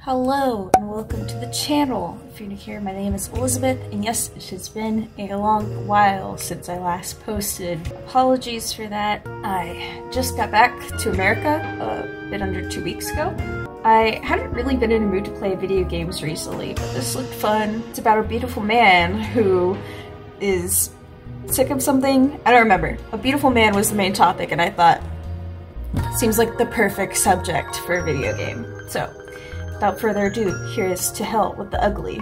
Hello and welcome to the channel. If you're new here, my name is Elizabeth, and yes, it has been a long while since I last posted. Apologies for that. I just got back to America a bit under 2 weeks ago. I hadn't really been in a mood to play video games recently, but this looked fun. It's about a beautiful man who is sick of something. I don't remember. A beautiful man was the main topic, and I thought, seems like the perfect subject for a video game. So, without further ado, here's To Hell with the Ugly.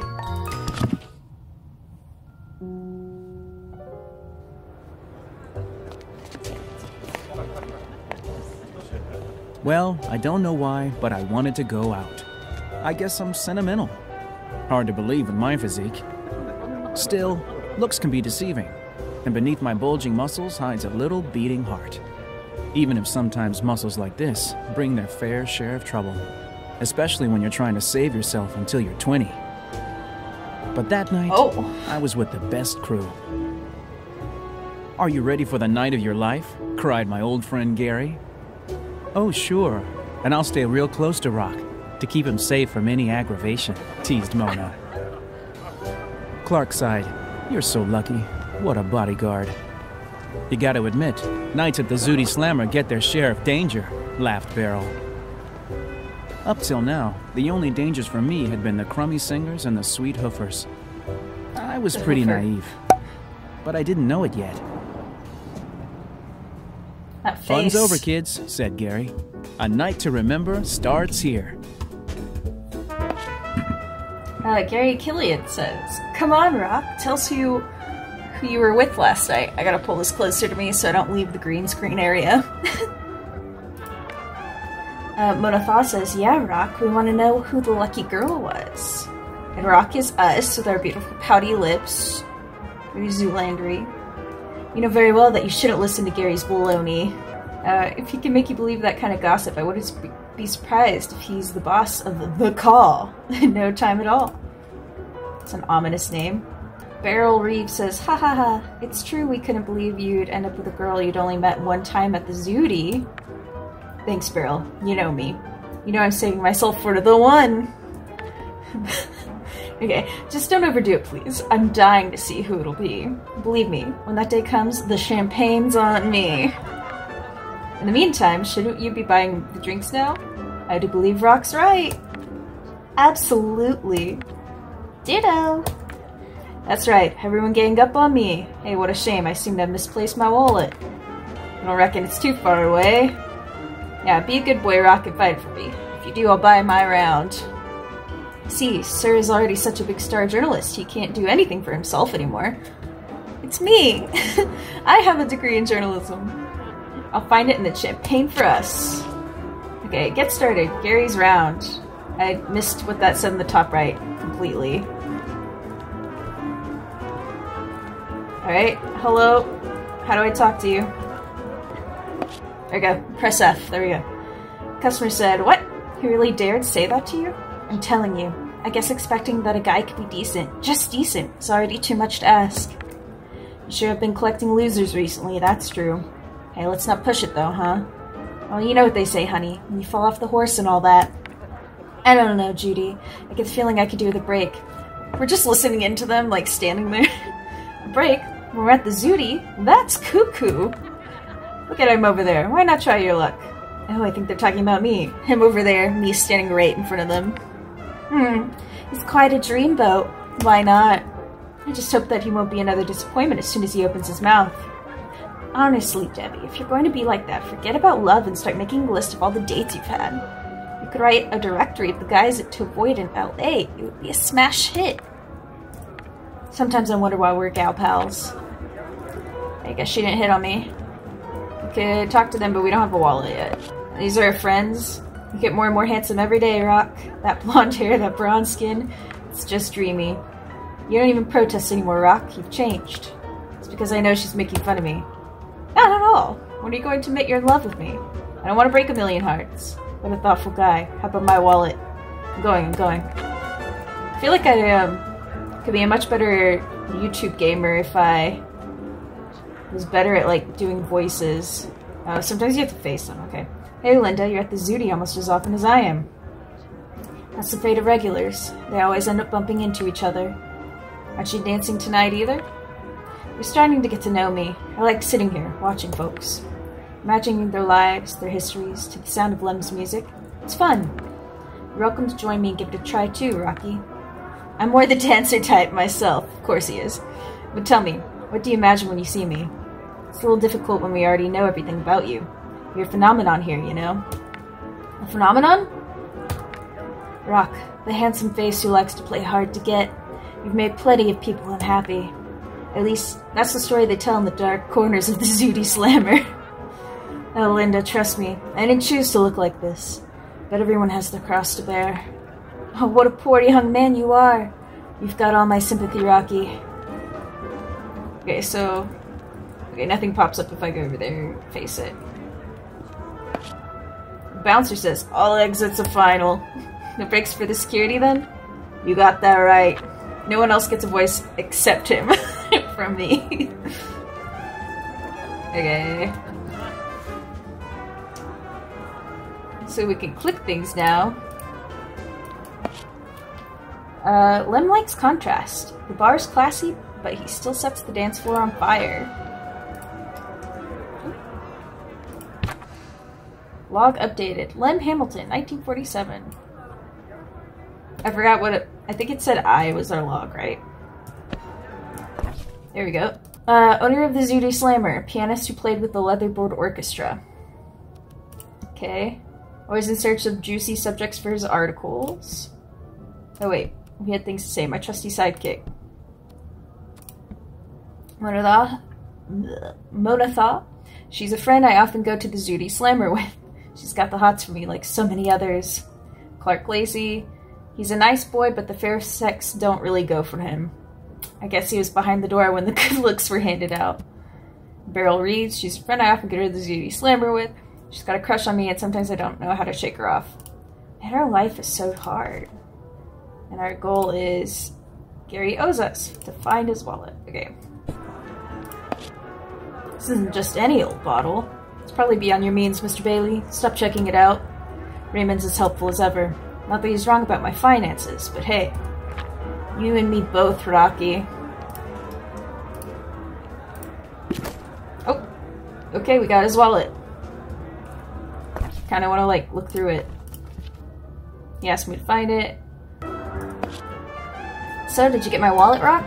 Well, I don't know why, but I wanted to go out. I guess I'm sentimental. Hard to believe in my physique. Still, looks can be deceiving, and beneath my bulging muscles hides a little beating heart. Even if sometimes muscles like this bring their fair share of trouble. Especially when you're trying to save yourself until you're 20. But that night, I was with the best crew. "Are you ready for the night of your life?" cried my old friend Gary. "Oh, sure, and I'll stay real close to Rock to keep him safe from any aggravation," teased Mona. Clark sighed. "You're so lucky. What a bodyguard." "You gotta admit, nights at the Zooty Slammer get their share of danger," laughed Beryl. Up till now, the only dangers for me had been the crummy singers and the sweet hoofers. I was pretty naive, but I didn't know it yet. That face. "Fun's over, kids," said Gary. "A night to remember starts here." Gary Killian says, "Come on, Rock, tell us who you were with last night." I gotta pull this closer to me so I don't leave the green screen area. Mona Thaw says, "Yeah, Rock, we want to know who the lucky girl was." And Rock is us, with our beautiful pouty lips. Very Zoolandery. You know very well that you shouldn't listen to Gary's baloney. If he can make you believe that kind of gossip, I wouldn't be surprised if he's the boss of The Call in no time at all. It's an ominous name. Beryl Reeves says, "Ha ha ha, it's true we couldn't believe you'd end up with a girl you'd only met one time at the Zooty." Thanks, Beryl. You know me. You know I'm saving myself for the one. Okay, just don't overdo it, please. I'm dying to see who it'll be. Believe me, when that day comes, the champagne's on me. In the meantime, shouldn't you be buying the drinks now? I do believe Rock's right. Absolutely. Ditto. That's right, everyone gang up on me. Hey, what a shame, I seem to have misplaced my wallet. I don't reckon it's too far away. Yeah, be a good boy, Rock, and fight for me. If you do, I'll buy my round. See, Sir is already such a big star journalist, he can't do anything for himself anymore. It's me! I have a degree in journalism. I'll find it in the champagne for us. Okay, get started. Gary's round. I missed what that said in the top right completely. Alright, hello. How do I talk to you? There we go. Press F. There we go. Customer said, "What? He really dared say that to you?" I'm telling you. I guess expecting that a guy could be decent, just decent, is already too much to ask. You sure have been collecting losers recently, that's true. Hey, let's not push it though, huh? Well, you know what they say, honey. When you fall off the horse and all that. I don't know, Judy. I get the feeling I could do with a break. We're just listening into them, like standing there. A break? When we're at the Zooty? That's cuckoo. Look at him over there. Why not try your luck? Oh, I think they're talking about me. Him over there, me standing right in front of them. He's quite a dreamboat. Why not? I just hope that he won't be another disappointment as soon as he opens his mouth. Honestly, Debbie, if you're going to be like that, forget about love and start making a list of all the dates you've had. You could write a directory of the guys to avoid in LA. It would be a smash hit. Sometimes I wonder why we're gal pals. I guess she didn't hit on me. Could talk to them, but we don't have a wallet yet. These are our friends. You get more and more handsome every day, Rock. That blonde hair, that bronze skin, it's just dreamy. You don't even protest anymore, Rock. You've changed. It's because I know she's making fun of me. Not at all. When are you going to admit you're in love with me? I don't want to break a million hearts. What a thoughtful guy. How about my wallet? I'm going. I feel like I could be a much better YouTube gamer if I was better at, like, doing voices. Sometimes you have to face them, okay. Hey, Linda, you're at the Zooty almost as often as I am. That's the fate of regulars. They always end up bumping into each other. Aren't you dancing tonight either? You're starting to get to know me. I like sitting here, watching folks. Imagining their lives, their histories, to the sound of Lem's music. It's fun. You're welcome to join me and give it a try too, Rocky. I'm more the dancer type myself. Of course he is. But tell me, what do you imagine when you see me? It's a little difficult when we already know everything about you. You're a phenomenon here, you know? A phenomenon? Rock, the handsome face who likes to play hard to get. You've made plenty of people unhappy. At least, that's the story they tell in the dark corners of the Zooty Slammer. Oh, Linda, trust me. I didn't choose to look like this. But everyone has their cross to bear. Oh, what a poor young man you are. You've got all my sympathy, Rocky. Okay, so... Okay, nothing pops up if I go over there and face it. The bouncer says, all exits are final. No breaks for the security then? You got that right. No one else gets a voice except him. From me. Okay. So we can click things now. Lem likes contrast. The bar's classy, but he still sets the dance floor on fire. Log updated. Lem Hamilton, 1947. I forgot what it... I think it said I was our log, right? There we go. Owner of the Zooty Slammer. Pianist who played with the Leatherboard Orchestra. Okay. Always in search of juicy subjects for his articles. Oh wait. We had things to say. My trusty sidekick. Monatha. She's a friend I often go to the Zooty Slammer with. She's got the hots for me like so many others. Clark Lacey. He's a nice boy, but the fair sex don't really go for him. I guess he was behind the door when the good looks were handed out. Beryl Reeves. She's a friend I often go to the Zooty Slammer with. She's got a crush on me, and sometimes I don't know how to shake her off. And our life is so hard. And our goal is... Gary owes us to find his wallet. Okay. This isn't just any old bottle. It's probably beyond your means, Mr. Bailey. Stop checking it out. Raymond's as helpful as ever. Not that he's wrong about my finances, but hey. You and me both, Rocky. Oh. Okay, we got his wallet. Kinda wanna, like, look through it. He asked me to find it. So, did you get my wallet, Rock?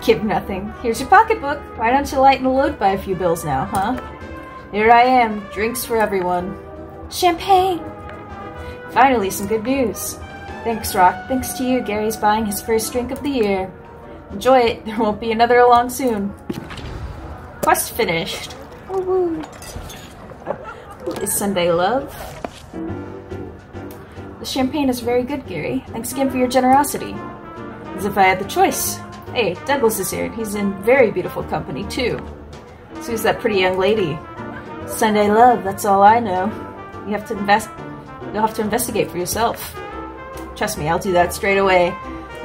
Give nothing. Here's your pocketbook. Why don't you lighten the load by a few bills now, huh? Here I am. Drinks for everyone. Champagne! Finally, some good news. Thanks, Rock. Thanks to you, Gary's buying his first drink of the year. Enjoy it. There won't be another along soon. Quest finished. Woo-woo. Is Sunday love? The champagne is very good, Gary. Thanks again for your generosity. As if I had the choice. Hey, Douglas is here. He's in very beautiful company, too. So who's that pretty young lady? Sunday love, that's all I know. You'll have to investigate for yourself. Trust me, I'll do that straight away.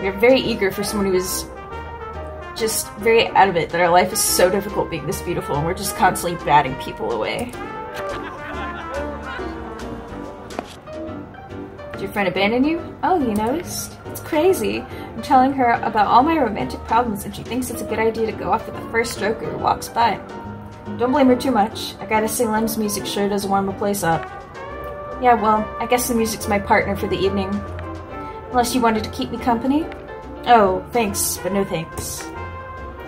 We're very eager for someone who is just very out of it, that our life is so difficult being this beautiful, and we're just constantly batting people away. Did your friend abandon you? Oh, you noticed? It's crazy. I'm telling her about all my romantic problems, and she thinks it's a good idea to go off with the first stroker who walks by. Don't blame her too much. I gotta say Lem's music sure does warm the place up. Yeah, well, I guess the music's my partner for the evening. Unless you wanted to keep me company? Oh, thanks, but no thanks.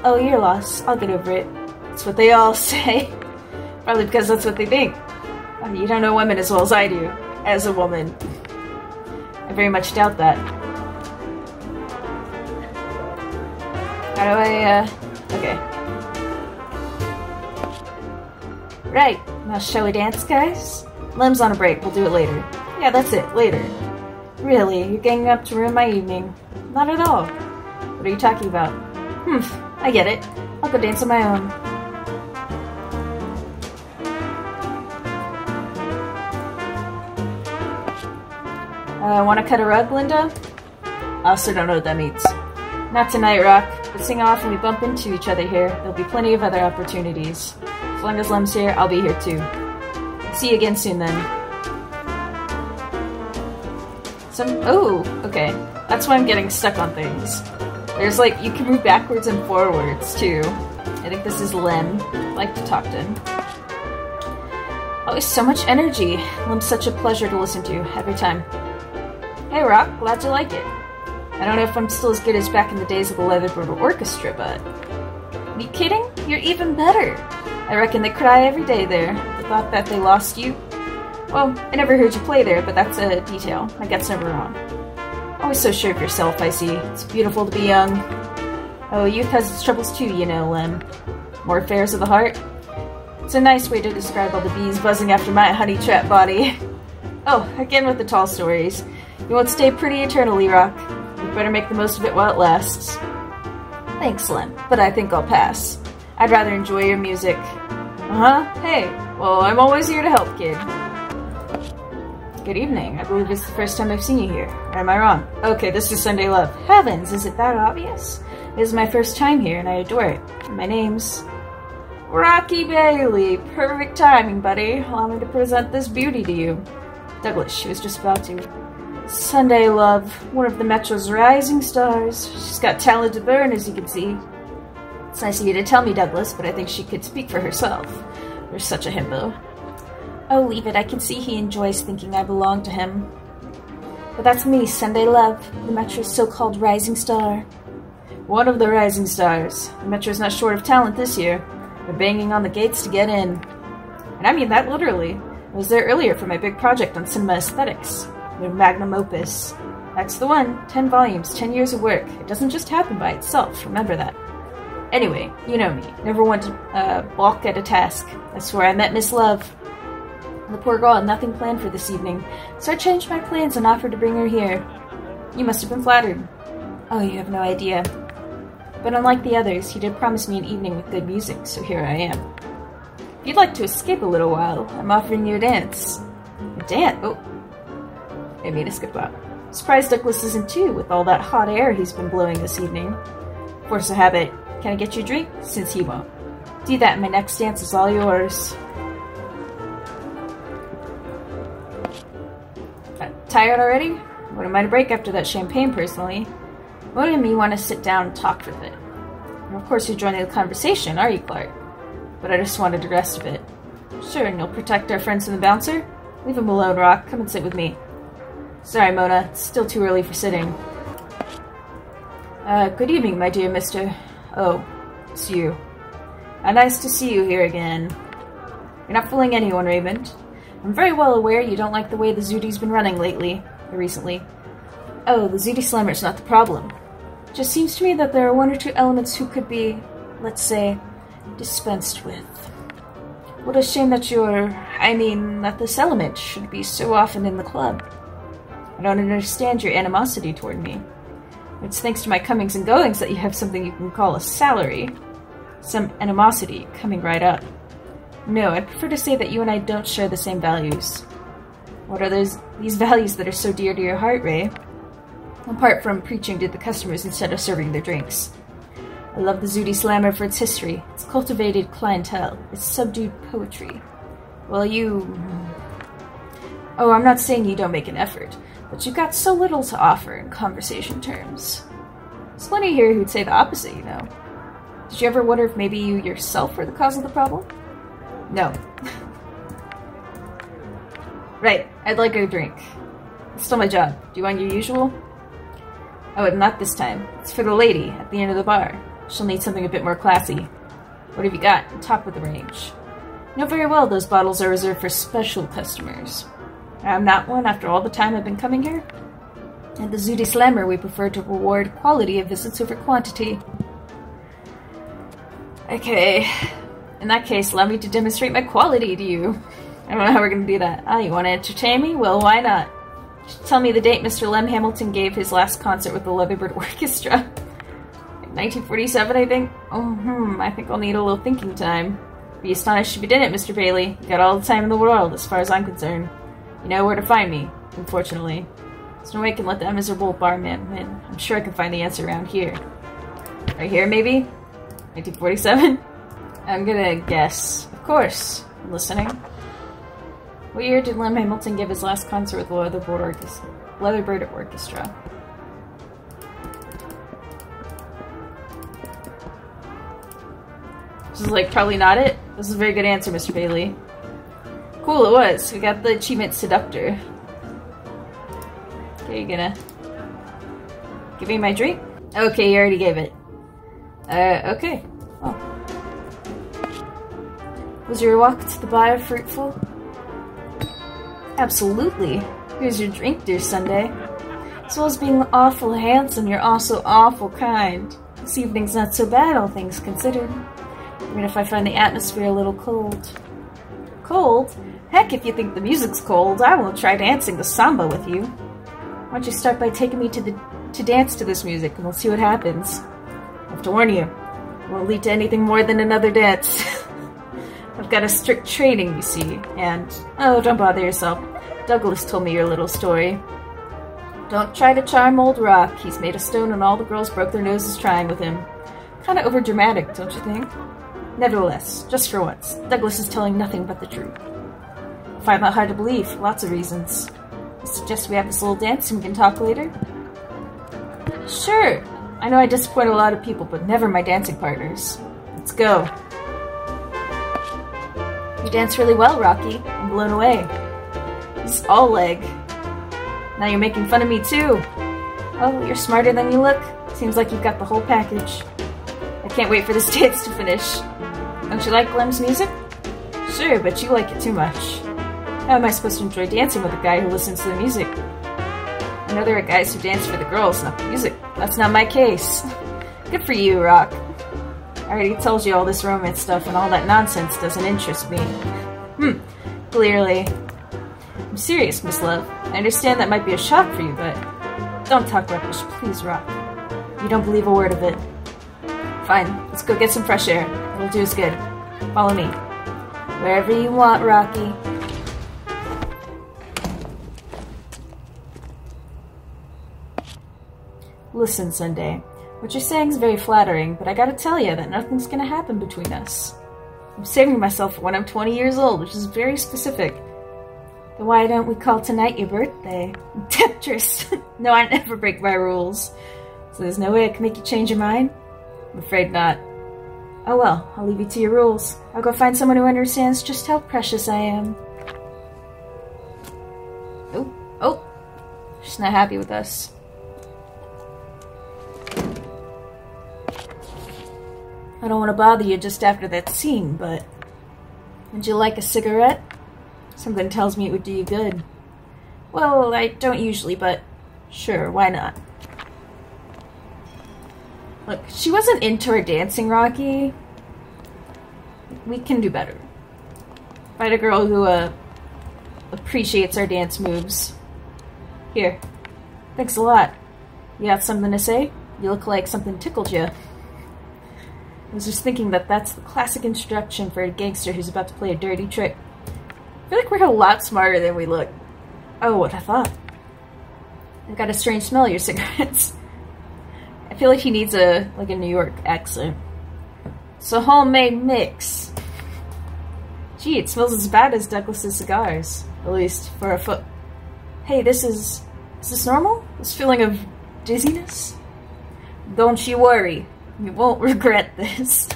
Oh, your loss. I'll get over it. That's what they all say. Probably because that's what they think. You don't know women as well as I do. As a woman. I very much doubt that. How do I, okay. Right, now shall we dance, guys? Lem's on a break, we'll do it later. Yeah, that's it, later. Really, you're ganging up to ruin my evening. Not at all. What are you talking about? I get it. I'll go dance on my own. Wanna cut a rug, Linda? I also don't know what that means. Not tonight, Rock. But sing off when we bump into each other here. There'll be plenty of other opportunities. As long as Lem's here, I'll be here too. See you again soon then. Oh, okay. That's why I'm getting stuck on things. There's like, you can move backwards and forwards too. I think this is Lem. I like to talk to him. Always so much energy. Lem's such a pleasure to listen to every time. Hey Rock, glad you like it. I don't know if I'm still as good as back in the days of the Leatherbird Orchestra, but... Are you kidding? You're even better! I reckon they cry every day there. The thought that they lost you. Well, I never heard you play there, but that's a detail. My gut's never wrong. Always so sure of yourself, I see. It's beautiful to be young. Oh, youth has its troubles too, you know, Lem. More affairs of the heart? It's a nice way to describe all the bees buzzing after my honey trap body. Oh, again with the tall stories. You won't stay pretty eternally, Rock. You better make the most of it while it lasts. Thanks, Lem, but I think I'll pass. I'd rather enjoy your music. Uh-huh, hey, well, I'm always here to help, kid. Good evening. I believe it's the first time I've seen you here. Or am I wrong? Okay, this is Sunday Love. Heavens, is it that obvious? It is my first time here, and I adore it. My name's... Rocky Bailey. Perfect timing, buddy. Allow me to present this beauty to you. Douglas, she was just about to. Sunday Love, one of the Metro's rising stars. She's got talent to burn, as you can see. It's nice of you to tell me, Douglas, but I think she could speak for herself. You're such a himbo. Oh, leave it. I can see he enjoys thinking I belong to him. But that's me, Sunday Love, the Metro's so-called rising star. One of the rising stars. The Metro's not short of talent this year. They're banging on the gates to get in. And I mean that literally. I was there earlier for my big project on cinema aesthetics. Their magnum opus. That's the one. 10 volumes, 10 years of work. It doesn't just happen by itself, remember that. Anyway, you know me. Never want to balk at a task. That's where I met Miss Love. The poor girl had nothing planned for this evening, so I changed my plans and offered to bring her here. You must have been flattered. Oh, you have no idea. But unlike the others, he did promise me an evening with good music, so here I am. If you'd like to escape a little while, I'm offering you a dance. A dance? Oh. I made a skip out. Surprised Douglas isn't too, with all that hot air he's been blowing this evening. Force of habit. Can I get you a drink? Since he won't. Do that and my next dance is all yours. Tired already? Wouldn't mind a break after that champagne, personally. Mona and me want to sit down and talk for a bit. And of course you're joining the conversation, are you, Clark? But I just wanted to rest a bit. Sure, and you'll protect our friends from the bouncer? Leave him alone, Rock. Come and sit with me. Sorry, Mona. It's still too early for sitting. Good evening, my dear Mr. Oh, it's you. Nice to see you here again. You're not fooling anyone, Raymond. I'm very well aware you don't like the way the Zooty's been running recently. Oh, the Zooty Slammer's not the problem. It just seems to me that there are one or two elements who could be, let's say, dispensed with. What a shame that that this element should be so often in the club. I don't understand your animosity toward me. It's thanks to my comings and goings that you have something you can call a salary. Some animosity coming right up. No, I'd prefer to say that you and I don't share the same values. What are these values that are so dear to your heart, Ray? Apart from preaching to the customers instead of serving their drinks. I love the Zooty Slammer for its history, its cultivated clientele, its subdued poetry. Well, Oh, I'm not saying you don't make an effort, but you've got so little to offer in conversation terms. There's plenty here who'd say the opposite, you know. Did you ever wonder if maybe you yourself were the cause of the problem? No. Right, I'd like a drink. It's still my job. Do you want your usual? Oh, not this time. It's for the lady at the end of the bar. She'll need something a bit more classy. What have you got? Top of the range. You know very well those bottles are reserved for special customers. I'm not one after all the time I've been coming here. At the Zooty Slammer, we prefer to reward quality of visits over quantity. Okay. In that case, allow me to demonstrate my quality to you. I don't know how we're going to do that. Oh, you want to entertain me? Well, why not? Tell me the date Mr. Lem Hamilton gave his last concert with the Leatherbird Orchestra. 1947, I think? I think I'll need a little thinking time. Be astonished if you didn't, Mr. Bailey. You got all the time in the world, as far as I'm concerned. You know where to find me, unfortunately. There's no way I can let that miserable barman in. I'm sure I can find the answer around here. Right here, maybe? 1947? I'm gonna guess. Of course. I'm listening. What year did Lem Hamilton give his last concert with the Leatherbird Orchestra? Leatherbird Orchestra. This is like probably not it. This is a very good answer, Mr. Bailey. Cool, it was. We got the achievement Seductor. Okay, you gonna give me my drink? Okay, you already gave it. Okay. Oh. Was your walk to the bar fruitful? Absolutely. Here's your drink, dear Sunday. As well as being awful handsome, you're also awful kind. This evening's not so bad, all things considered. Even if I find the atmosphere a little cold. Cold? Heck, if you think the music's cold, I will try dancing the samba with you. Why don't you start by taking me to dance to this music, and we'll see what happens. I have to warn you, it won't lead to anything more than another dance. I've got a strict training, you see, and... Oh, don't bother yourself. Douglas told me your little story. Don't try to charm old Rock. He's made of stone and all the girls broke their noses trying with him. Kinda overdramatic, don't you think? Nevertheless, just for once, Douglas is telling nothing but the truth. I find that hard to believe, for lots of reasons. I suggest we have this little dance and we can talk later? Sure. I know I disappoint a lot of people, but never my dancing partners. Let's go. You dance really well, Rocky. I'm blown away. It's all leg. Now you're making fun of me too. Oh, you're smarter than you look. Seems like you've got the whole package. I can't wait for this dance to finish. Don't you like Glem's music? Sure, but you like it too much. How am I supposed to enjoy dancing with a guy who listens to the music? I know there are guys who dance for the girls, not the music. That's not my case. Good for you, Rock. I already told you all this romance stuff and all that nonsense doesn't interest me. Clearly. I'm serious, Miss Love. I understand that might be a shock for you, but don't talk rubbish, please, Rock. You don't believe a word of it. Fine, let's go get some fresh air. It'll do us good. Follow me. Wherever you want, Rocky. Listen, Sunday. What you're saying is very flattering, but I gotta tell you that nothing's gonna happen between us. I'm saving myself for when I'm 20 years old, which is very specific. Then why don't we call tonight your birthday? Temptress! No, I never break my rules. So there's no way I can make you change your mind? I'm afraid not. Oh well, I'll leave you to your rules. I'll go find someone who understands just how precious I am. Oh. She's not happy with us. I don't want to bother you just after that scene, but... Would you like a cigarette? Something tells me it would do you good. Well, I don't usually, but... Sure, why not? Look, she wasn't into her dancing, Rocky. We can do better. Find a girl who, appreciates our dance moves. Here. Thanks a lot. You got something to say? You look like something tickled you. I was just thinking that that's the classic introduction for a gangster who's about to play a dirty trick. I feel like we're a lot smarter than we look. Oh, what I thought. I've got a strange smell of your cigarettes. I feel like he needs a New York accent. It's a homemade mix. Gee, it smells as bad as Douglas's cigars. At least for a foot. Hey, is this normal? This feeling of dizziness? Don't you worry. You won't regret this.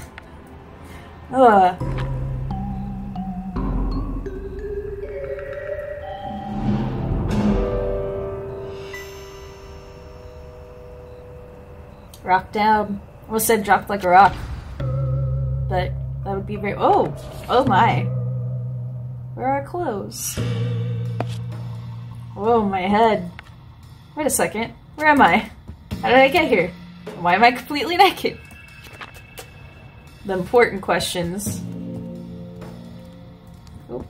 Rock down. I almost said dropped like a rock. But that would be very... Oh my. Where are our clothes? Whoa, my head. Wait a second. Where am I? How did I get here? Why am I completely naked? The important questions. Oh.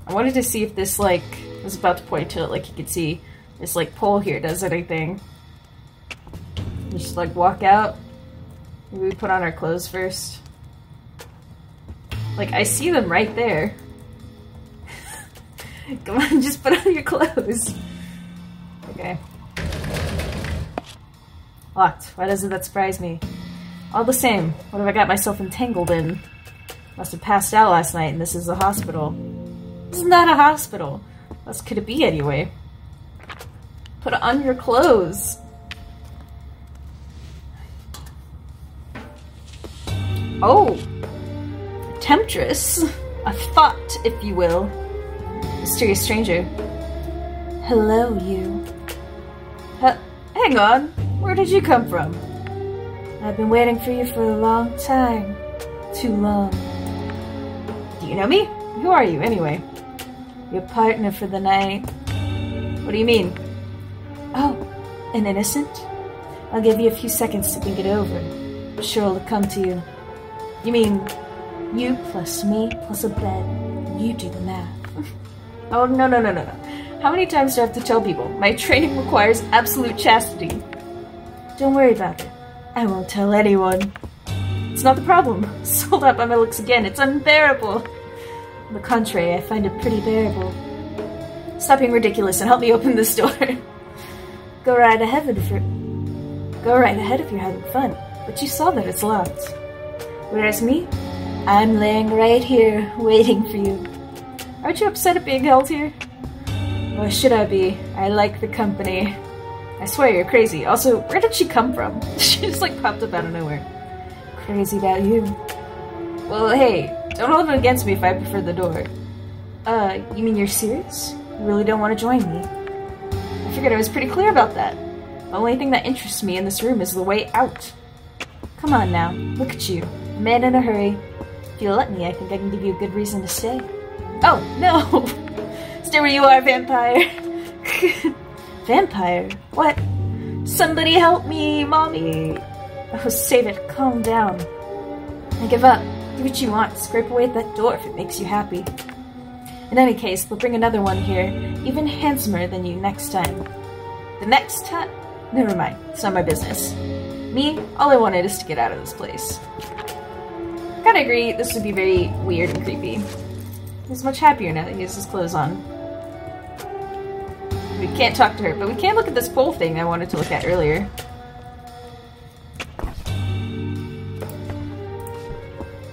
I wanted to see if this, I was about to point to it, you could see this, pole here does anything. We just, walk out. Maybe we put on our clothes first. I see them right there. Come on, just put on your clothes. Okay. Locked. Why doesn't that surprise me? All the same, what have I got myself entangled in? Must have passed out last night and this is a hospital. This is not a hospital. What else could it be anyway? Put on your clothes. Oh. A temptress. A thought, if you will. Mysterious stranger. Hello, you. Hang on. Where did you come from? I've been waiting for you for a long time. Too long. Do you know me? Who are you, anyway? Your partner for the night. What do you mean? Oh, an innocent? I'll give you a few seconds to think it over. I'm sure it'll come to you. You mean, you plus me plus a bed. You do the math. Oh, no. How many times do I have to tell people? My training requires absolute chastity. Don't worry about it. I won't tell anyone. It's not the problem. Sold out by my looks again. It's unbearable. On the contrary, I find it pretty bearable. Stop being ridiculous and help me open this door. Go right ahead if you're having fun. But you saw that it's locked. Whereas me, I'm laying right here, waiting for you. Aren't you upset at being held here? Why should I be? I like the company. I swear you're crazy. Also, where did she come from? She just like popped up out of nowhere. Crazy about you. Well, hey, don't hold it against me if I prefer the door. You mean you're serious? You really don't want to join me? I figured I was pretty clear about that. The only thing that interests me in this room is the way out. Come on now, look at you. A man in a hurry. If you'll let me, I think I can give you a good reason to stay. Oh, no! Stay where you are, vampire! Vampire? What? Somebody help me, mommy! Oh, save it. Calm down. I give up. Do what you want. Scrape away at that door if it makes you happy. In any case, they'll bring another one here, even handsomer than you next time. The next time? Never mind. It's not my business. Me, all I wanted is to get out of this place. Kinda agree, this would be very weird and creepy. He's much happier now that he has his clothes on. We can't talk to her, but we can look at this pole thing I wanted to look at earlier.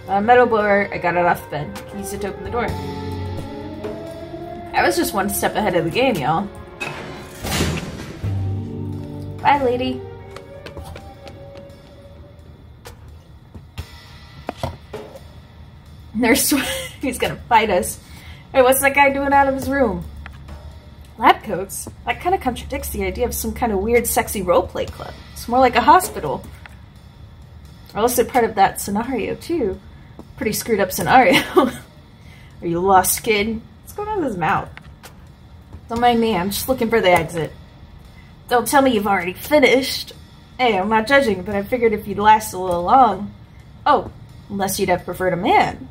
A metal blower, I got it off the bed. Can you use it to open the door? I was just one step ahead of the game, y'all. Bye, lady. Nurse, he's gonna fight us. Hey, what's that guy doing out of his room? Lab coats? That kind of contradicts the idea of some kind of weird, sexy roleplay club. It's more like a hospital. We're also part of that scenario, too. Pretty screwed up scenario. Are you lost, kid? What's going on with his mouth? Don't mind me, I'm just looking for the exit. Don't tell me you've already finished. Hey, I'm not judging, but I figured if you'd last a little long. Oh, unless you'd have preferred a man.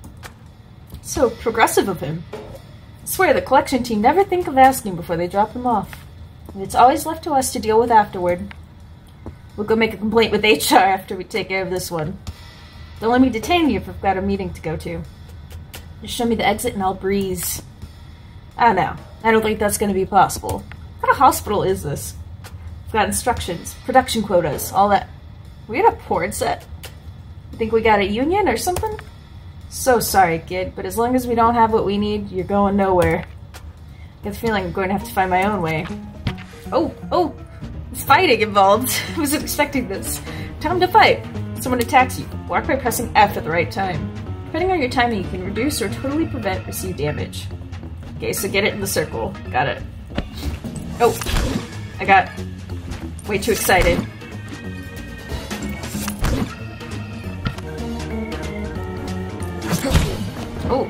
So progressive of him. I swear the collection team never think of asking before they drop him off. And it's always left to us to deal with afterward. We'll go make a complaint with HR after we take care of this one. Don't let me detain you if I've got a meeting to go to. Just show me the exit and I'll breeze. I don't know. I don't think that's going to be possible. What kind of hospital is this? We've got instructions, production quotas, all that. We got a porn set? You think we got a union or something? So sorry, kid, but as long as we don't have what we need, you're going nowhere. I get the feeling I'm going to have to find my own way. Oh! There's fighting involved. I wasn't expecting this. Time to fight. Someone attacks you. Block by pressing F at the right time. Depending on your timing, you can reduce or totally prevent perceived damage. Okay, so get it in the circle. Got it. Oh! I got way too excited. Oh.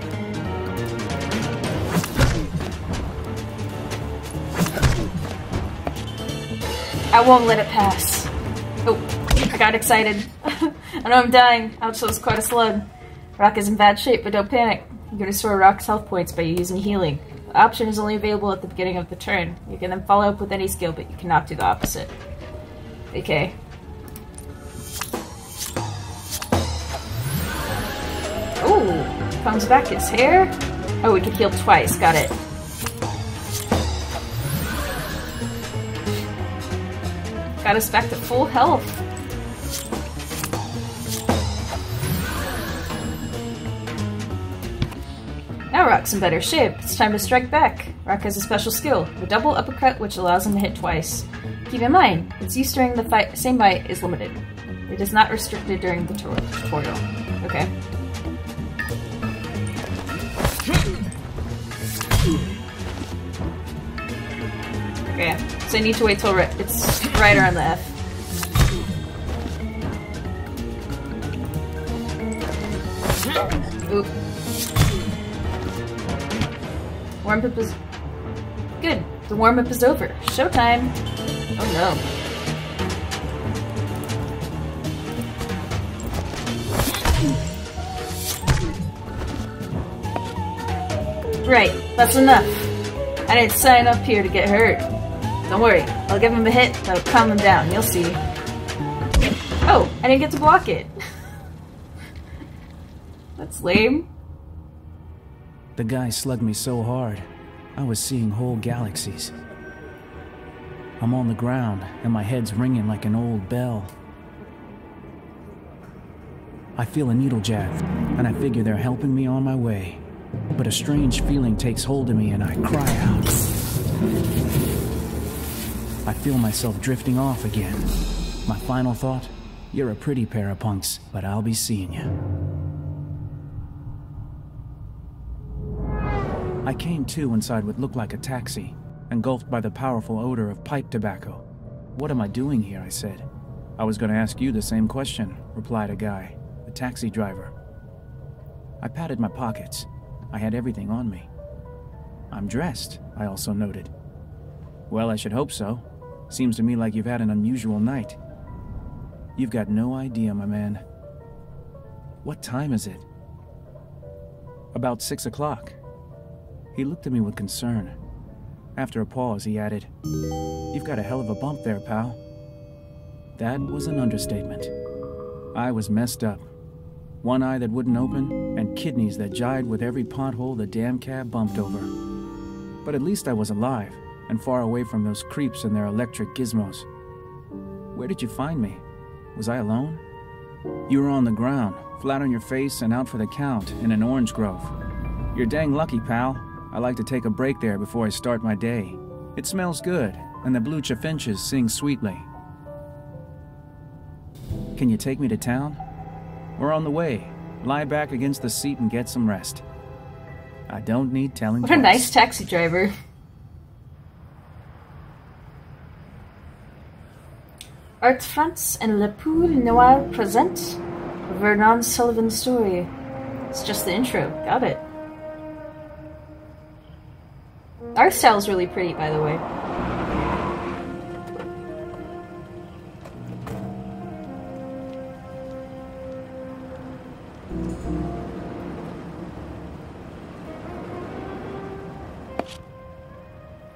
I won't let it pass. Oh, I got excited. I know I'm dying. Ouch, that was quite a slug. Rock is in bad shape, but don't panic. You can restore Rock's health points by using healing. The option is only available at the beginning of the turn. You can then follow up with any skill, but you cannot do the opposite. Okay. Oh. Comes back his hair. Oh, we can heal twice. Got it. Got us back to full health. Now Rock's in better shape. It's time to strike back. Rock has a special skill, the double uppercut, which allows him to hit twice. Keep in mind, its use during the same fight is limited. It is not restricted during the tutorial. Okay. Okay, so I need to wait till it's right around the F. Oop. Warm-up is... Good. The warm-up is over. Showtime! Oh no. Right, that's enough. I didn't sign up here to get hurt. Don't worry, I'll give him a hit that'll calm him down, you'll see. Oh, I didn't get to block it. That's lame. The guy slugged me so hard, I was seeing whole galaxies. I'm on the ground, and my head's ringing like an old bell. I feel a needle jab, and I figure they're helping me on my way. But a strange feeling takes hold of me, and I cry out. I feel myself drifting off again. My final thought, you're a pretty pair of punks, but I'll be seeing you. I came to inside what looked like a taxi, engulfed by the powerful odor of pipe tobacco. What am I doing here, I said. I was going to ask you the same question, replied a guy, a taxi driver. I patted my pockets. I had everything on me. I'm dressed, I also noted. Well, I should hope so. Seems to me like you've had an unusual night. You've got no idea, my man. What time is it? About 6 o'clock. He looked at me with concern. After a pause, he added, You've got a hell of a bump there, pal. That was an understatement. I was messed up. One eye that wouldn't open, and kidneys that jived with every pothole the damn cab bumped over. But at least I was alive, and far away from those creeps and their electric gizmos. Where did you find me? Was I alone? You were on the ground, flat on your face and out for the count, in an orange grove. You're dang lucky, pal. I like to take a break there before I start my day. It smells good, and the blue chaffinches sing sweetly. Can you take me to town? We're on the way. Lie back against the seat and get some rest. I don't need telling What a nice taxi driver. Art France and Le Poule Noir present Vernon Sullivan's story. It's just the intro. Got it. Art style's really pretty, by the way.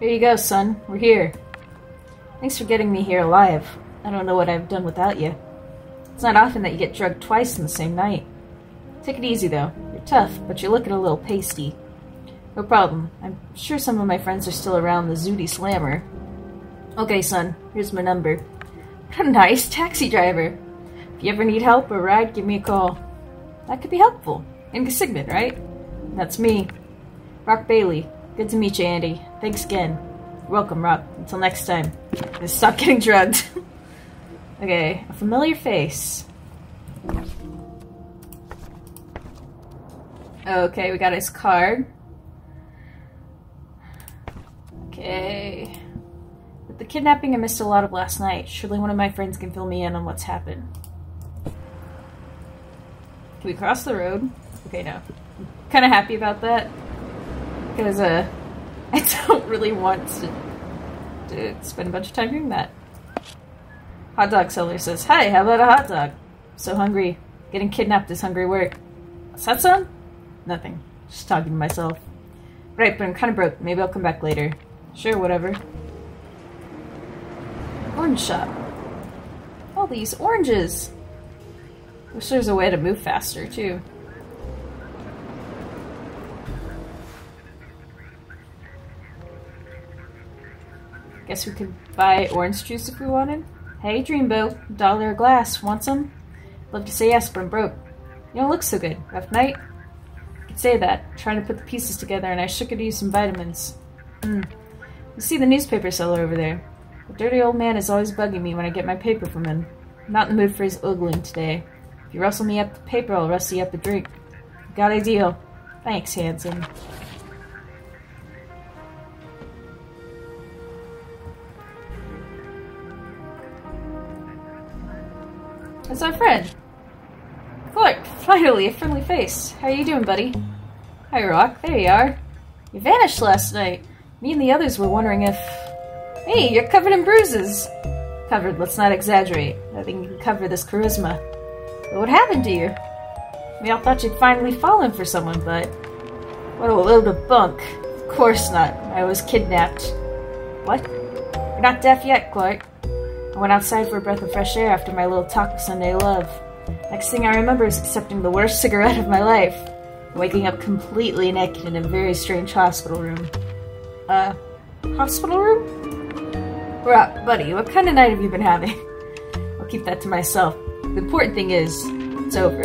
Here you go, son. We're here. Thanks for getting me here alive. I don't know what I've done without you. It's not often that you get drugged twice in the same night. Take it easy, though. You're tough, but you're looking a little pasty. No problem. I'm sure some of my friends are still around the Zooty Slammer. Okay, son. Here's my number. What a nice taxi driver. If you ever need help or a ride, give me a call. That could be helpful. Andy Sigmund, right? That's me. Rock Bailey. Good to meet you, Andy. Thanks again. You're welcome, Rock. Until next time. Just stop getting drugged. Okay, a familiar face. Okay, we got his card. Okay. With the kidnapping, I missed a lot of last night. Surely one of my friends can fill me in on what's happened. Can we cross the road? Okay, no. I'm kind of happy about that. Because, I don't really want to spend a bunch of time doing that. Hot dog seller says, Hi, how about a hot dog? So hungry. Getting kidnapped is hungry work. What's that, son? Nothing. Just talking to myself. Right, but I'm kind of broke. Maybe I'll come back later. Sure, whatever. Orange shop. All these oranges. Wish there's a way to move faster, too. Guess we could buy orange juice if we wanted. Hey, Dreamboat. $1 a glass. Want some? Love to say yes, but I'm broke. You don't look so good. Rough night? could say that, trying to put the pieces together, and I sure could use some vitamins. You see the newspaper seller over there? The dirty old man is always bugging me when I get my paper from him. I'm not in the mood for his ogling today. If you rustle me up the paper, I'll rustle you up a drink. Got a deal. Thanks, handsome. That's our friend. Clark, finally, a friendly face. How are you doing, buddy? Hi, Rock. There you are. You vanished last night. Me and the others were wondering if... Hey, you're covered in bruises. Covered, let's not exaggerate. I think you can cover this charisma. But what happened to you? We all thought you'd finally fallen for someone, but... What a load of bunk. Of course not. I was kidnapped. What? You're not deaf yet, Clark. I went outside for a breath of fresh air after my little talk with Sunday Love. Next thing I remember is accepting the worst cigarette of my life. Waking up completely naked in a very strange hospital room. Hospital room? Rock, buddy, what kind of night have you been having? I'll keep that to myself. The important thing is, it's over.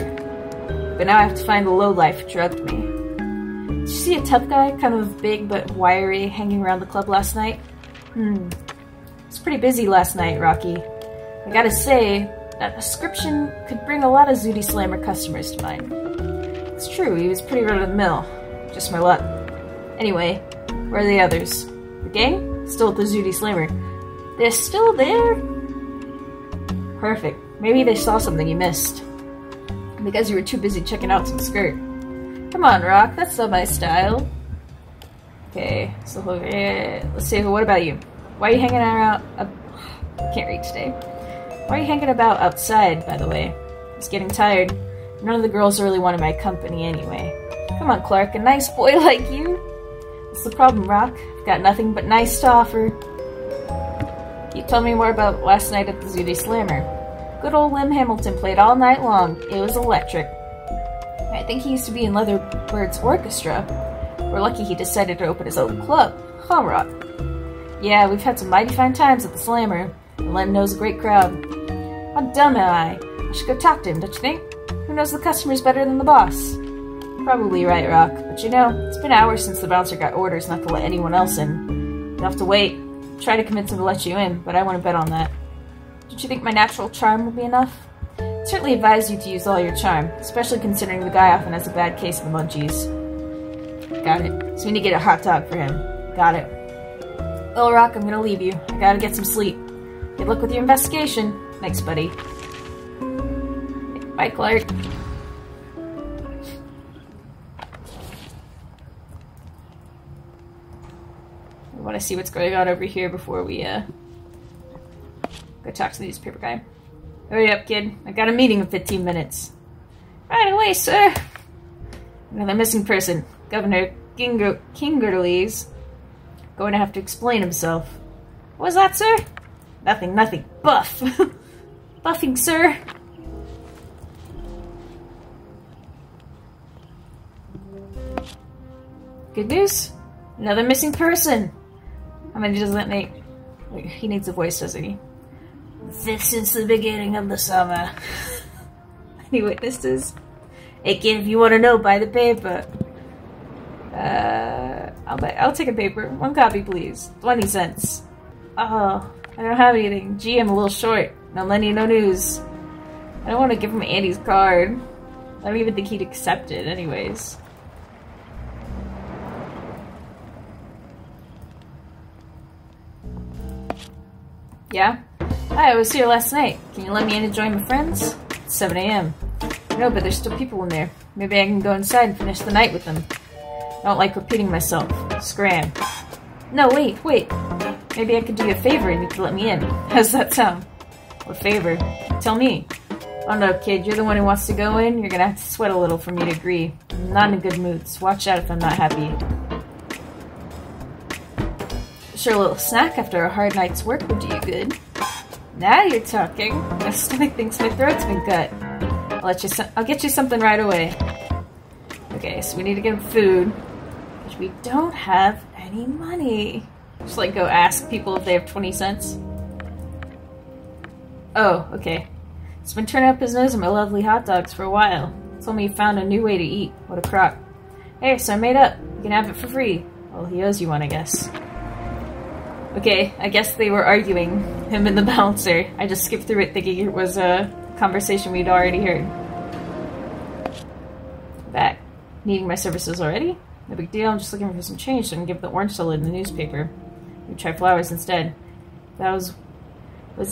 But now I have to find the lowlife who drugged me. Did you see a tough guy, kind of big but wiry, hanging around the club last night? It's pretty busy last night, Rocky. I gotta say, that description could bring a lot of Zooty Slammer customers to mind. It's true, he was pretty run-of-the-mill. Just my luck. Anyway, where are the others? The gang? Still at the Zooty Slammer. They're still there? Perfect. Maybe they saw something you missed. Because you were too busy checking out some skirt. Come on, Rock, that's not my style. Okay, so let's see, what about you? Why are you hanging around? Can't read today. Why are you hanging about outside, by the way? It's getting tired. None of the girls really wanted my company anyway. Come on, Clark, a nice boy like you. What's the problem, Rock? I've got nothing but nice to offer. You tell me more about last night at the Zooty Slammer. Good old Lim Hamilton played all night long. It was electric. I think he used to be in Leatherbird's orchestra. We're lucky he decided to open his own club. Huh, Rock? Yeah, we've had some mighty fine times at the Slammer, and Len knows a great crowd. How dumb am I? I should go talk to him, don't you think? Who knows the customers better than the boss? Probably right, Rock, but you know, it's been hours since the bouncer got orders not to let anyone else in. You'll have to wait. Try to convince him to let you in, but I wouldn't bet on that. Don't you think my natural charm will be enough? I'd certainly advise you to use all your charm, especially considering the guy often has a bad case of the munchies. Got it. So we need to get a hot dog for him. Got it. Well, Rock, I'm gonna leave you. I gotta get some sleep. Good luck with your investigation. Thanks, buddy. Bye, Clark. I want to see what's going on over here before we go talk to the newspaper guy. Hurry up, kid. I got a meeting in 15 minutes. Right away, sir. Another missing person. Governor Kingerly's going to have to explain himself. What was that, sir? Nothing, nothing. Buff. Buffing, sir. Good news? Another missing person. How many does that make? Wait, he needs a voice, doesn't he? Fifth since the beginning of the summer. Any witnesses? Hey kid, if you want to know, buy the paper. I'll take a paper. One copy, please. 20 cents. Oh, I don't have anything. Gee, I'm a little short. No money, no news. I don't want to give him Andy's card. I don't even think he'd accept it anyways. Yeah? Hi, I was here last night. Can you let me in and join my friends? It's 7 a.m. No, but there's still people in there. Maybe I can go inside and finish the night with them. I don't like repeating myself. Scram. No, wait. Maybe I could do you a favor and you could let me in. How's that sound? What favor? Tell me. Oh no, kid, you're the one who wants to go in. You're gonna have to sweat a little for me to agree. I'm not in a good mood, so watch out if I'm not happy. Sure, a little snack after a hard night's work would do you good. Now you're talking. My stomach thinks my throat's been cut. I'll get you something right away. Okay, so we need to get food. Which we don't have any money. Just like go ask people if they have 20 cents. Oh, okay. He's been turning up his nose at my lovely hot dogs for a while. Told me he found a new way to eat. What a crock. Hey, so I made up. You can have it for free. Well, he owes you one, I guess. Okay, I guess they were arguing, him and the bouncer. I just skipped through it thinking it was a conversation we'd already heard. Back. Needing my services already? No big deal, I'm just looking for some change so I can give the orange seller in the newspaper. We try flowers instead. That was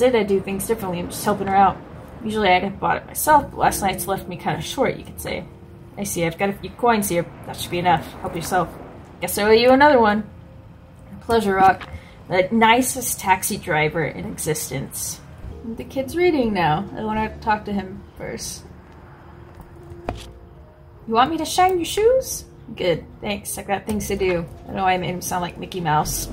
it, I do things differently, I'm just helping her out. Usually I'd have bought it myself, but last night's left me kind of short, you could say. I see, I've got a few coins here. That should be enough. Help yourself. Guess I owe you another one. Pleasure, Rock. The nicest taxi driver in existence. The kid's reading now. I want to talk to him first. You want me to shine your shoes? Good, thanks. I've got things to do. I know I made him sound like Mickey Mouse.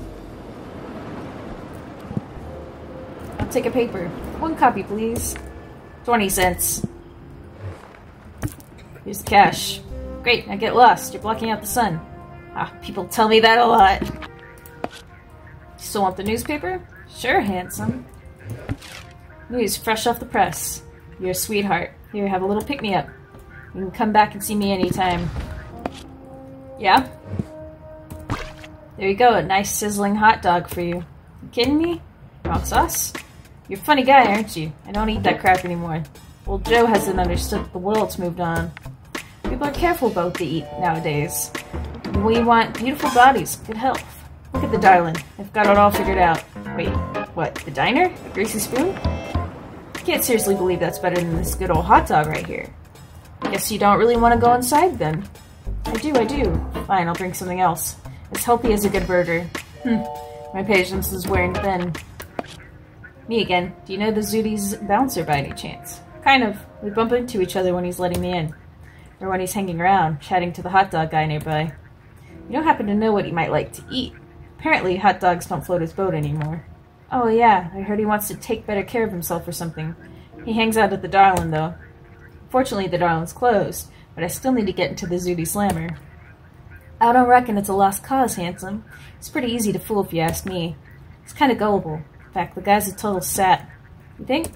I'll take a paper. 1 copy, please. 20 cents. Here's the cash. Great, now get lost. You're blocking out the sun. Ah, people tell me that a lot. You still want the newspaper? Sure, handsome. News fresh off the press. You're a sweetheart. Here, have a little pick-me-up. You can come back and see me anytime. Yeah? There you go, a nice sizzling hot dog for you. You kidding me? Wrong sauce? You're a funny guy, aren't you? I don't eat that crap anymore. Old Joe hasn't understood that the world's moved on. People are careful about what they eat nowadays. We want beautiful bodies, good health. Look at the darling. I've got it all figured out. Wait, what? The diner? The greasy spoon? I can't seriously believe that's better than this good old hot dog right here. Guess you don't really want to go inside then. I do. Fine, I'll bring something else. As healthy as a good burger. My patience is wearing thin. Me again. Do you know the Zooty's bouncer by any chance? Kind of. We bump into each other when he's letting me in. Or when he's hanging around, chatting to the hot dog guy nearby. You don't happen to know what he might like to eat. Apparently, hot dogs don't float his boat anymore. Oh yeah, I heard he wants to take better care of himself or something. He hangs out at the Darlin', though. Fortunately, the Darlin's closed, but I still need to get into the Zooty Slammer. I don't reckon it's a lost cause, handsome. He's pretty easy to fool if you ask me. He's kind of gullible. In fact, the guy's a total sat. You think?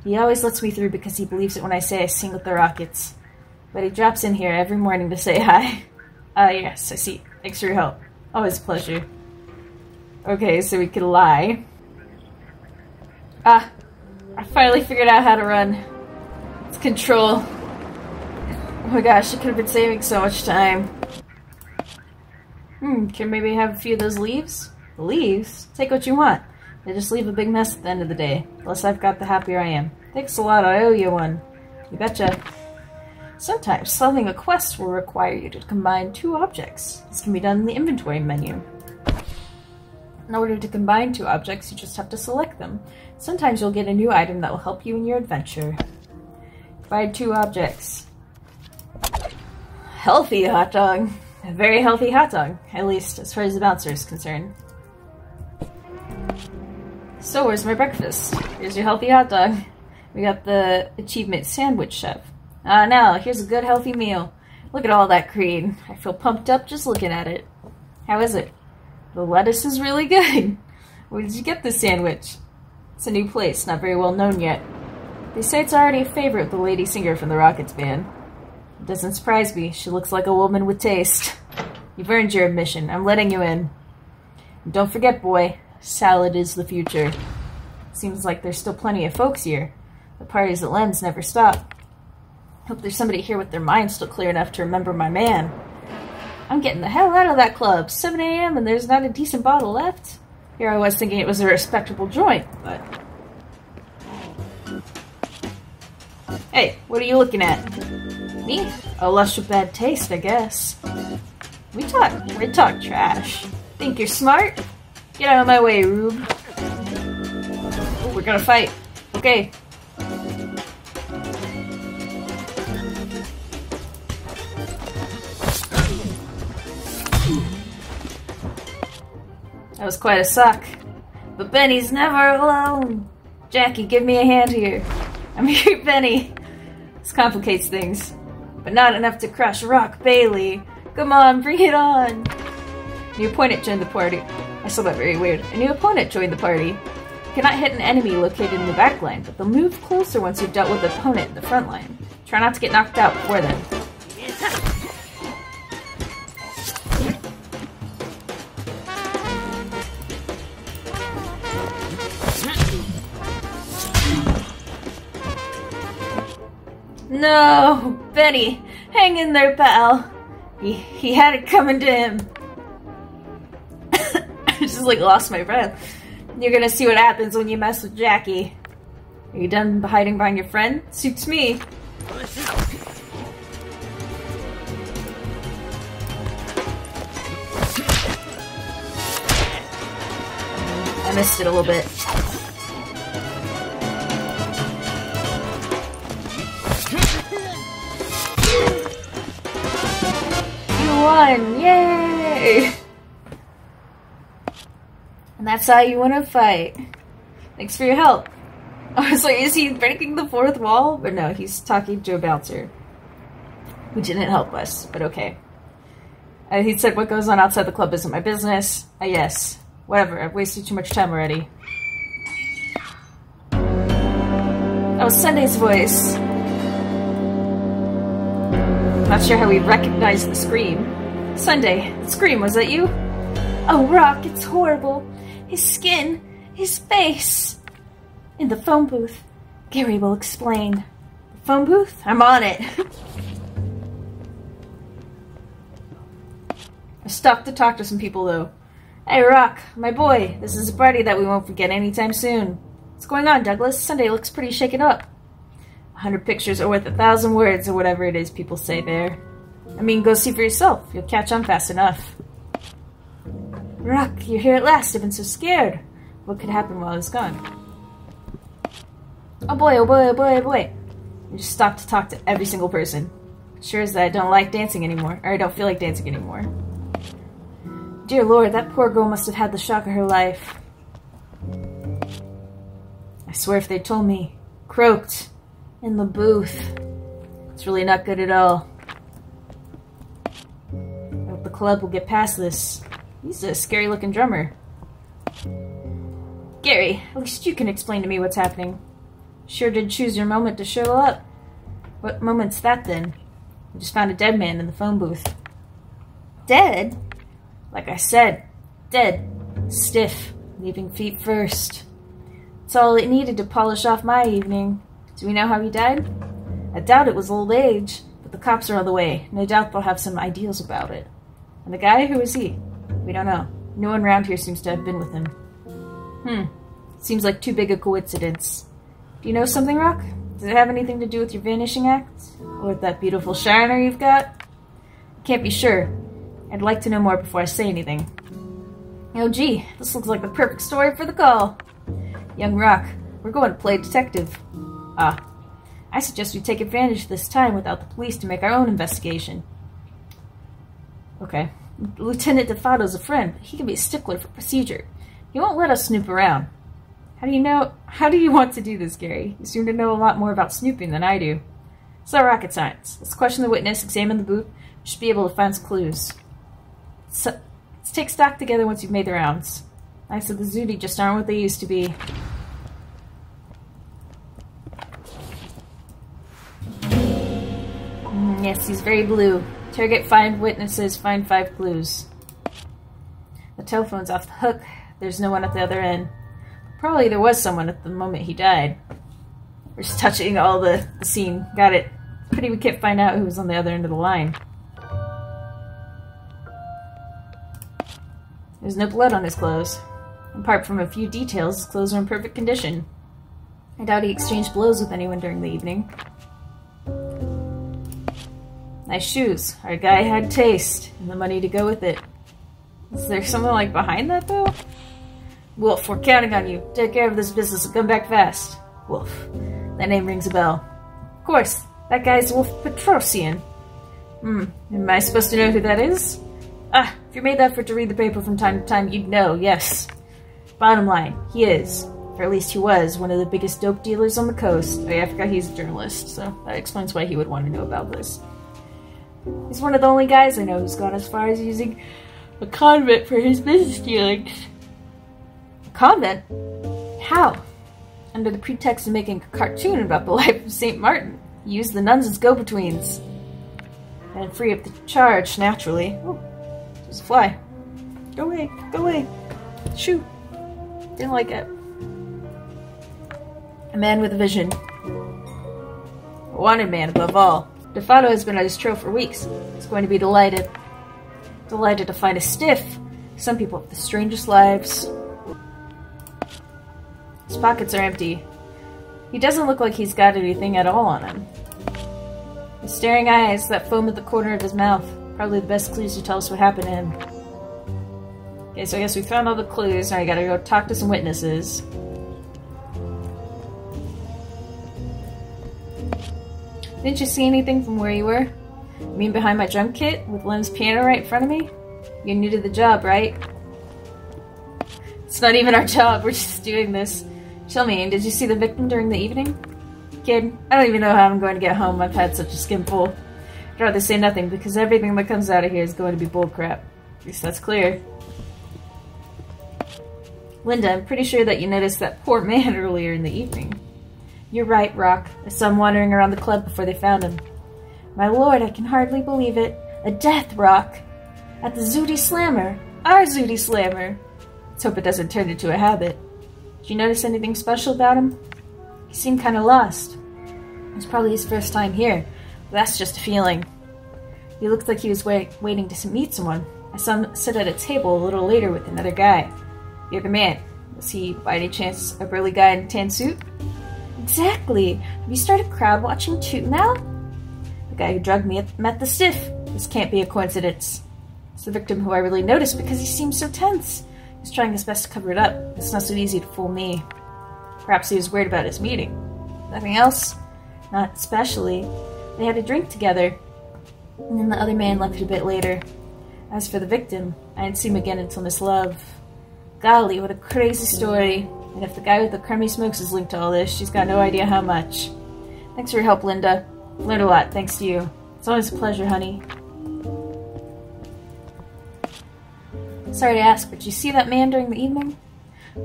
He always lets me through because he believes it when I say I sing with the Rockets. But he drops in here every morning to say hi. Yes, I see. Thanks for your help. Always a pleasure. Okay, so we could lie. I finally figured out how to run. It's control. Oh my gosh, I could have been saving so much time. Can maybe have a few of those leaves? The leaves? Take what you want. They just leave a big mess at the end of the day. The less I've got, the happier I am. Thanks a lot, I owe you one. You betcha. Sometimes solving a quest will require you to combine 2 objects. This can be done in the inventory menu. In order to combine 2 objects, you just have to select them. Sometimes you'll get a new item that will help you in your adventure. Combine 2 objects. Healthy hot dog. A very healthy hot dog, at least as far as the bouncer is concerned. So where's my breakfast? Here's your healthy hot dog. We got the achievement sandwich chef. Now, here's a good healthy meal. Look at all that green. I feel pumped up just looking at it. How is it? The lettuce is really good. Where did you get this sandwich? It's a new place, not very well known yet. They say it's already a favorite with the lady singer from the Rockets band. It doesn't surprise me. She looks like a woman with taste. You've earned your admission. I'm letting you in. And don't forget, boy, salad is the future. Seems like there's still plenty of folks here. The parties at Len's never stop. Hope there's somebody here with their mind still clear enough to remember my man. I'm getting the hell out of that club. 7 a.m. and there's not a decent bottle left. Here I was thinking it was a respectable joint, but... Hey, what are you looking at? Me? A lush with bad taste, I guess. We talk trash. Think you're smart? Get out of my way, Rube. Oh, we're gonna fight. Okay. That was quite a suck. But Benny's never alone. Jackie, give me a hand here. I'm here, Benny. This complicates things. But not enough to crush Rock Bailey. Come on, bring it on. New opponent joined the party. I saw that very weird. A new opponent joined the party. You cannot hit an enemy located in the back line, but they'll move closer once you've dealt with the opponent in the front line. Try not to get knocked out before then. No, Benny, hang in there, pal. He had it coming to him. I just like lost my breath. You're gonna see what happens when you mess with Jackie. Are you done hiding behind your friend? Suits me. I missed it a little bit. You won! Yay! And that's how you win a fight. Thanks for your help. I was like, is he breaking the fourth wall? But no, he's talking to a bouncer. Who didn't help us, but okay. He said, what goes on outside the club isn't my business. Yes. Whatever, I've wasted too much time already. That was Sunday's voice. Not sure how we recognized the scream. Sunday, the scream, was that you? Oh, Rock, it's horrible. His skin, his face. In the phone booth. Gary will explain. The phone booth? I'm on it. I stopped to talk to some people, though. Hey, Rock, my boy, this is a party that we won't forget anytime soon. What's going on, Douglas? Sunday looks pretty shaken up. 100 pictures are worth 1,000 words, or whatever it is people say there. I mean, go see for yourself. You'll catch on fast enough. Rock, you're here at last. I've been so scared. What could happen while I was gone? Oh boy, oh boy, oh boy, oh boy. I just stopped to talk to every single person. Sure is that I don't like dancing anymore, or I don't feel like dancing anymore. Dear Lord, that poor girl must have had the shock of her life. I swear if they told me, croaked, in the booth, it's really not good at all. I hope the club will get past this. He's a scary looking drummer. Gary, at least you can explain to me what's happening. Sure did choose your moment to show up. What moment's that then? I just found a dead man in the phone booth. Dead? Like I said, dead, stiff, leaving feet first. It's all it needed to polish off my evening. Do we know how he died? I doubt it was old age, but the cops are on the way. No doubt they'll have some ideas about it. And the guy, who is he? We don't know. No one around here seems to have been with him. Seems like too big a coincidence. Do you know something, Rock? Does it have anything to do with your vanishing act? Or with that beautiful shiner you've got? Can't be sure. I'd like to know more before I say anything. Oh gee, this looks like the perfect story for the call. Young Rock, we're going to play detective. I suggest we take advantage of this time without the police to make our own investigation. Okay. Lieutenant DeFato's a friend, but he can be a stickler for procedure. He won't let us snoop around. How do you want to do this, Gary? You seem to know a lot more about snooping than I do. It's not rocket science. Let's question the witness, examine the booth. We should be able to find some clues. So, let's take stock together once you've made the rounds. Nice of the Zuni just aren't what they used to be. Yes, he's very blue. Interrogate 5 witnesses, find 5 clues. The telephone's off the hook. There's no one at the other end. Probably there was someone at the moment he died. We're just touching all the scene. Got it. Pity we can't find out who was on the other end of the line. There's no blood on his clothes. Apart from a few details, his clothes are in perfect condition. I doubt he exchanged blows with anyone during the evening. Nice shoes. Our guy had taste, and the money to go with it. Is there someone like behind that, though? Wolf, we're counting on you. Take care of this business and come back fast. Wolf. That name rings a bell. Of course, that guy's Wolf Petrosian. Am I supposed to know who that is? If you made the effort to read the paper from time to time, you'd know, yes. Bottom line, he is, or at least he was, one of the biggest dope dealers on the coast. Oh yeah, I forgot he's a journalist, so that explains why he would want to know about this. He's one of the only guys I know who's gone as far as using a convent for his business dealings. A convent? How? Under the pretext of making a cartoon about the life of St. Martin. He used the nuns as go-betweens. And free up the charge, naturally. Oh, there's a fly. Go away, go away. Shoo. Didn't like it. A man with a vision. A wanted man above all. Defato has been at his trail for weeks. He's going to be delighted. Delighted to find a stiff. Some people have the strangest lives. His pockets are empty. He doesn't look like he's got anything at all on him. His staring eyes, that foam at the corner of his mouth. Probably the best clues to tell us what happened to him. Okay, so I guess we found all the clues. Now I gotta go talk to some witnesses. Didn't you see anything from where you were? I mean, behind my drum kit with Lem's piano right in front of me? You're new to the job, right? It's not even our job, we're just doing this. Tell me, did you see the victim during the evening? Kid, I don't even know how I'm going to get home. I've had such a skinful. I'd rather say nothing, because everything that comes out of here is going to be bullcrap. At least that's clear. Linda, I'm pretty sure that you noticed that poor man earlier in the evening. You're right, Rock. I saw him wandering around the club before they found him. My lord, I can hardly believe it. A death, Rock. At the Zooty Slammer. Our Zooty Slammer. Let's hope it doesn't turn into a habit. Did you notice anything special about him? He seemed kind of lost. It was probably his first time here, but that's just a feeling. He looked like he was waiting to meet someone. I saw him sit at a table a little later with another guy. The other man. Was he, by any chance, a burly guy in a tan suit? Exactly! Have you started crowd watching too now? The guy who drugged me met the stiff. This can't be a coincidence. It's the victim who I really noticed because he seemed so tense. He's trying his best to cover it up. It's not so easy to fool me. Perhaps he was worried about his meeting. Nothing else? Not especially. They had a drink together, and then the other man left a bit later. As for the victim, I didn't see him again until Miss Love. Golly, what a crazy story. And if the guy with the crummy smokes is linked to all this, she's got no idea how much. Thanks for your help, Linda. Learned a lot, thanks to you. It's always a pleasure, honey. Sorry to ask, but did you see that man during the evening?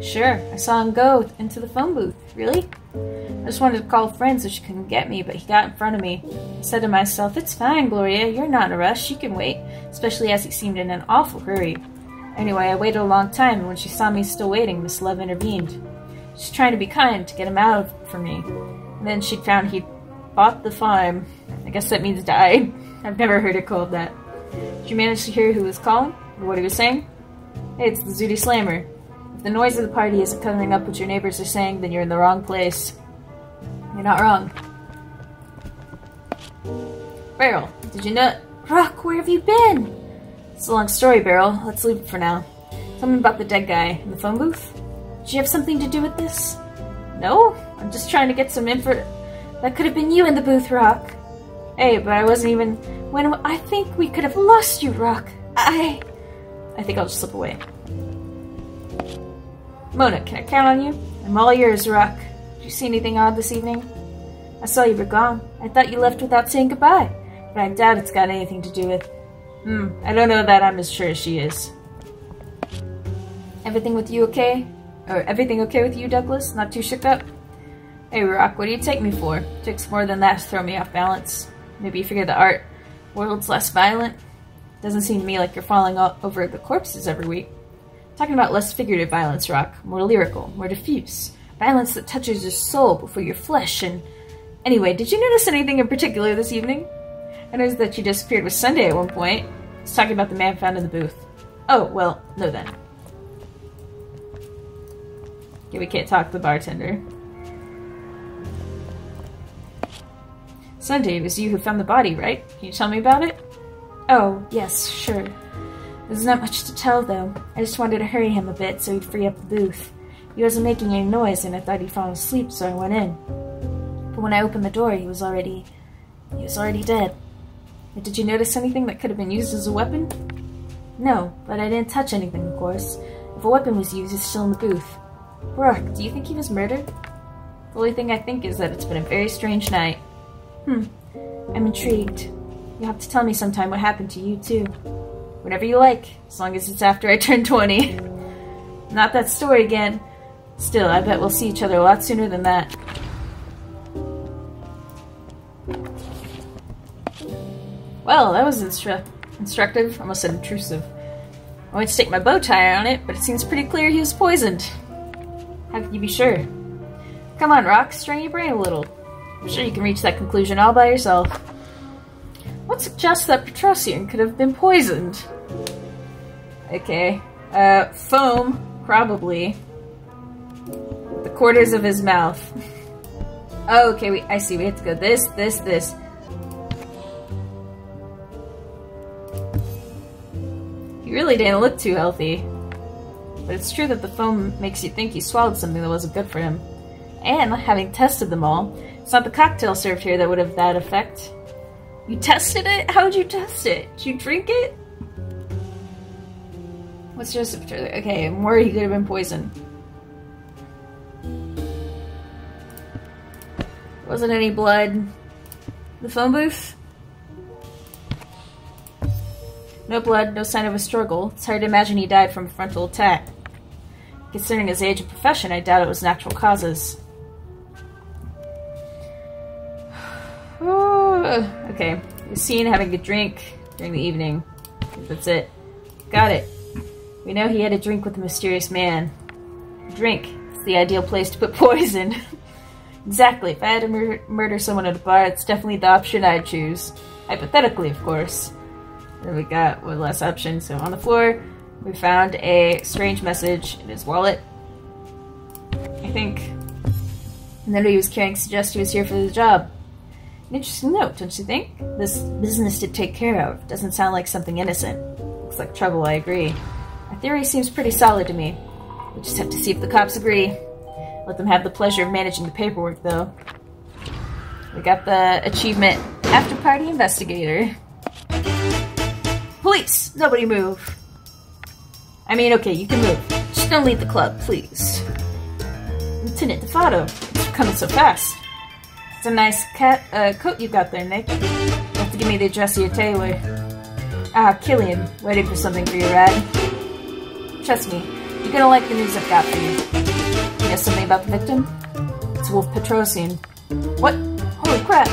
Sure, I saw him go into the phone booth. Really? I just wanted to call a friend so she couldn't get me, but he got in front of me. I said to myself, it's fine, Gloria, you're not in a rush, you can wait, especially as he seemed in an awful hurry. Anyway, I waited a long time, and when she saw me still waiting, Miss Love intervened. She's trying to be kind, to get him out for me. And then she'd found he'd bought the farm. I guess that means died. I've never heard it called that. Did you manage to hear who was calling? Or what he was saying? Hey, it's the Zooty Slammer. If the noise of the party isn't coming up what your neighbors are saying, then you're in the wrong place. You're not wrong. Beryl, did you know... Rock, where have you been? It's a long story, Beryl. Let's leave it for now. Tell me about the dead guy in the phone booth. Did you have something to do with this? No, I'm just trying to get some info. That could have been you in the booth, Rock. Hey, but I wasn't even... When I think we could have lost you, Rock. I think I'll just slip away. Mona, can I count on you? I'm all yours, Rock. Did you see anything odd this evening? I saw you were gone. I thought you left without saying goodbye. But I doubt it's got anything to do with... I don't know that I'm as sure as she is. Everything with you okay? Or everything okay with you, Douglas? Not too shook up? Hey, Rock, what do you take me for? It takes more than that to throw me off balance. Maybe you figure the art world's less violent? Doesn't seem to me like you're falling over the corpses every week. Talking about less figurative violence, Rock. More lyrical, more diffuse. Violence that touches your soul before your flesh and... Anyway, did you notice anything in particular this evening? I noticed that you disappeared with Sunday at one point. I was talking about the man found in the booth. Oh, well, no then. Okay, we can't talk to the bartender. Sunday, it was you who found the body, right? Can you tell me about it? Oh, yes, sure. There's not much to tell, though. I just wanted to hurry him a bit so he'd free up the booth. He wasn't making any noise, and I thought he'd fallen asleep, so I went in. But when I opened the door, he was already dead. But did you notice anything that could have been used as a weapon? No, but I didn't touch anything, of course. If a weapon was used, it's still in the booth. Rourke, do you think he was murdered? The only thing I think is that it's been a very strange night. I'm intrigued. You'll have to tell me sometime what happened to you, too. Whenever you like, as long as it's after I turn 20. Not that story again. Still, I bet we'll see each other a lot sooner than that. Well, that was instructive. Almost said intrusive. I went to take my bow tie on it, but it seems pretty clear he was poisoned. How can you be sure? Come on, Rock, strain your brain a little. I'm sure you can reach that conclusion all by yourself. What suggests that Petrosian could have been poisoned? Okay. Foam, probably. The quarters of his mouth. Oh, okay, I see. We have to go this. He really didn't look too healthy. But it's true that the foam makes you think he swallowed something that wasn't good for him. And, having tested them all, it's not the cocktail served here that would have that effect. You tested it? How would you test it? Did you drink it? What's Joseph? Okay, I'm worried he could have been poisoned. Wasn't any blood. The phone booth? No blood, no sign of a struggle. It's hard to imagine he died from a frontal attack. Considering his age and profession, I doubt it was natural causes. Okay, he was seen having a drink during the evening. That's it. Got it. We know he had a drink with a mysterious man. Drink. It's the ideal place to put poison. Exactly. If I had to murder someone at a bar, it's definitely the option I'd choose. Hypothetically, of course. Then we got one last option. So on the floor, we found a strange message in his wallet. I think. And then what he was carrying suggests he was here for the job. An interesting note, don't you think? This business to take care of doesn't sound like something innocent. Looks like trouble, I agree. My theory seems pretty solid to me. We just have to see if the cops agree. Let them have the pleasure of managing the paperwork, though. We got the achievement, After Party Investigator. Police! Nobody move. I mean, okay, you can move. Just don't leave the club, please. Lieutenant DeFato, it's coming so fast. It's a nice coat you've got there, Nick. You have to give me the address of your tailor. Ah, Killian, waiting for something for you, Rad. Trust me, you're gonna like the news I've got for you. You know something about the victim? It's Wolf Petrosian. What? Holy crap!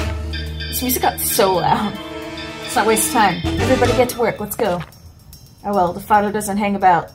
This music got so loud. Let's not waste time. Everybody get to work, let's go. Oh well, DeFato doesn't hang about.